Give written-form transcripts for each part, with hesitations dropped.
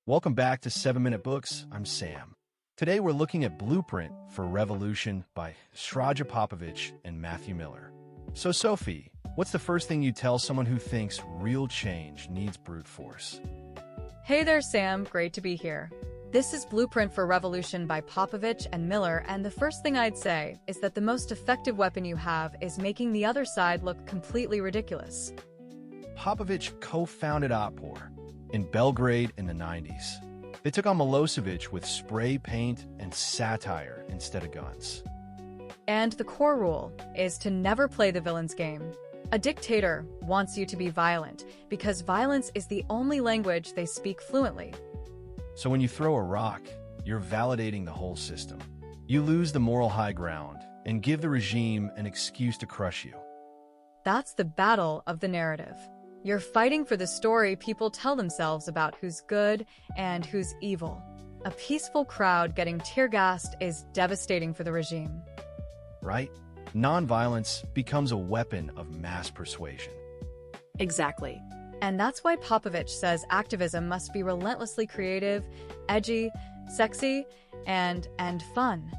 Welcome back to 7-Minute Books. I'm Sam. Today we're looking at Blueprint for Revolution by Srdja Popovic and Matthew Miller. So Sophie, what's the first thing you tell someone who thinks real change needs brute force? Hey there, Sam. Great to be here. This is Blueprint for Revolution by Popovic and Miller, and the first thing I'd say is that the most effective weapon you have is making the other side look completely ridiculous. Popovic co-founded Otpor in Belgrade in the 90s. They took on Milosevic with spray paint and satire instead of guns. And the core rule is to never play the villain's game. A dictator wants you to be violent because violence is the only language they speak fluently. So when you throw a rock, you're validating the whole system. You lose the moral high ground and give the regime an excuse to crush you. That's the battle of the narrative. You're fighting for the story people tell themselves about who's good and who's evil. A peaceful crowd getting tear-gassed is devastating for the regime. Right? Nonviolence becomes a weapon of mass persuasion. Exactly. And that's why Popovic says activism must be relentlessly creative, edgy, sexy, and fun.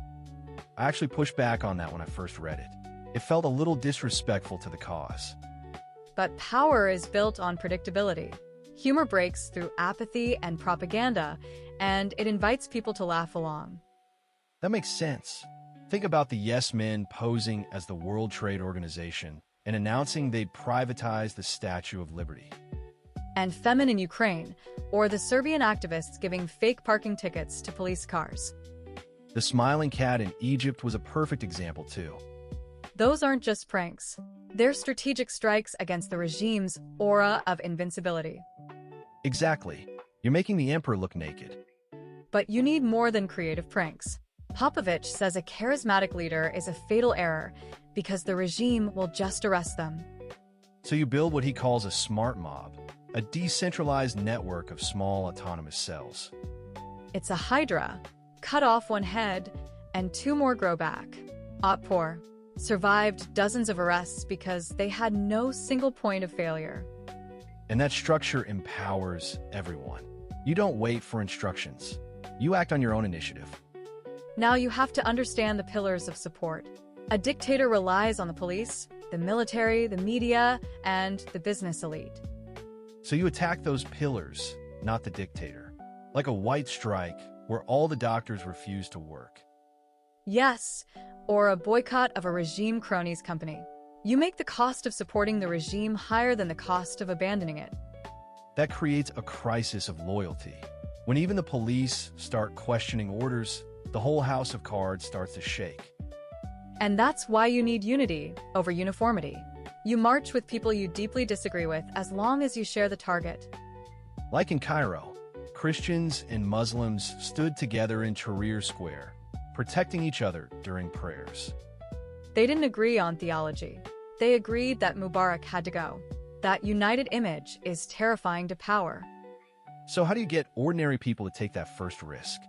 I actually pushed back on that when I first read it. It felt a little disrespectful to the cause. But power is built on predictability. Humor breaks through apathy and propaganda, and it invites people to laugh along. That makes sense. Think about the yes men posing as the World Trade Organization and announcing they'd privatize the Statue of Liberty. And Femin in Ukraine, or the Serbian activists giving fake parking tickets to police cars. The smiling cat in Egypt was a perfect example too. Those aren't just pranks. They're strategic strikes against the regime's aura of invincibility. Exactly. You're making the emperor look naked. But you need more than creative pranks. Popovic says a charismatic leader is a fatal error because the regime will just arrest them. So you build what he calls a smart mob, a decentralized network of small autonomous cells. It's a hydra. Cut off one head, and two more grow back. Otpor survived dozens of arrests because they had no single point of failure. And that structure empowers everyone. You don't wait for instructions. You act on your own initiative. Now you have to understand the pillars of support. A dictator relies on the police, the military, the media, and the business elite. So you attack those pillars, not the dictator. Like a white strike where all the doctors refuse to work. Yes, or a boycott of a regime crony's company. You make the cost of supporting the regime higher than the cost of abandoning it. That creates a crisis of loyalty. When even the police start questioning orders, the whole house of cards starts to shake. And that's why you need unity over uniformity. You march with people you deeply disagree with as long as you share the target. Like in Cairo, Christians and Muslims stood together in Tahrir Square, protecting each other during prayers. They didn't agree on theology. They agreed that Mubarak had to go. That united image is terrifying to power. So how do you get ordinary people to take that first risk?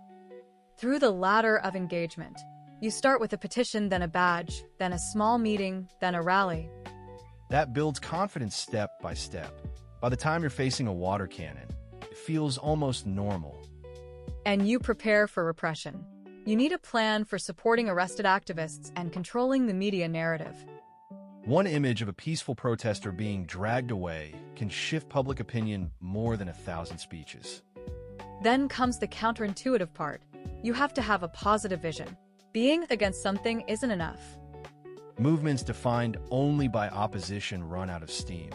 Through the ladder of engagement. You start with a petition, then a badge, then a small meeting, then a rally. That builds confidence step by step. By the time you're facing a water cannon, it feels almost normal. And you prepare for repression. You need a plan for supporting arrested activists and controlling the media narrative. One image of a peaceful protester being dragged away can shift public opinion more than 1,000 speeches. Then comes the counterintuitive part. You have to have a positive vision. Being against something isn't enough. Movements defined only by opposition run out of steam.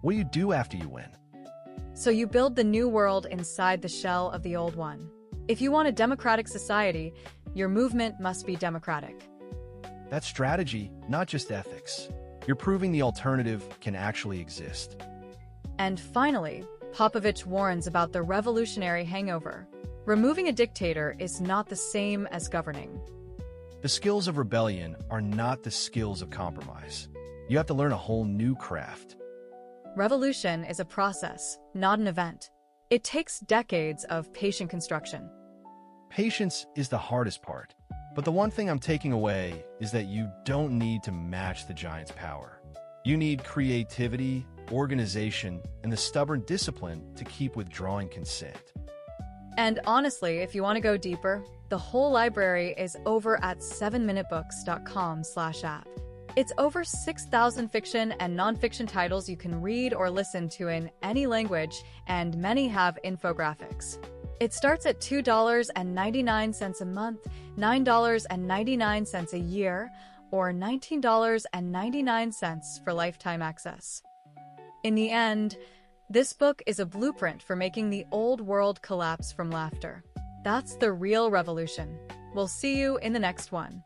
What do you do after you win? So you build the new world inside the shell of the old one. If you want a democratic society, your movement must be democratic. That's strategy, not just ethics. You're proving the alternative can actually exist. And finally, Popovic warns about the revolutionary hangover. Removing a dictator is not the same as governing. The skills of rebellion are not the skills of compromise. You have to learn a whole new craft. Revolution is a process, not an event. It takes decades of patient construction. Patience is the hardest part. But the one thing I'm taking away is that you don't need to match the giant's power. You need creativity, organization, and the stubborn discipline to keep withdrawing consent. And honestly, if you want to go deeper, the whole library is over at 7minutebooks.com/app. It's over 6,000 fiction and nonfiction titles you can read or listen to in any language, and many have infographics. It starts at $2.99 a month, $9.99 a year, or $19.99 for lifetime access. In the end, this book is a blueprint for making the old world collapse from laughter. That's the real revolution. We'll see you in the next one.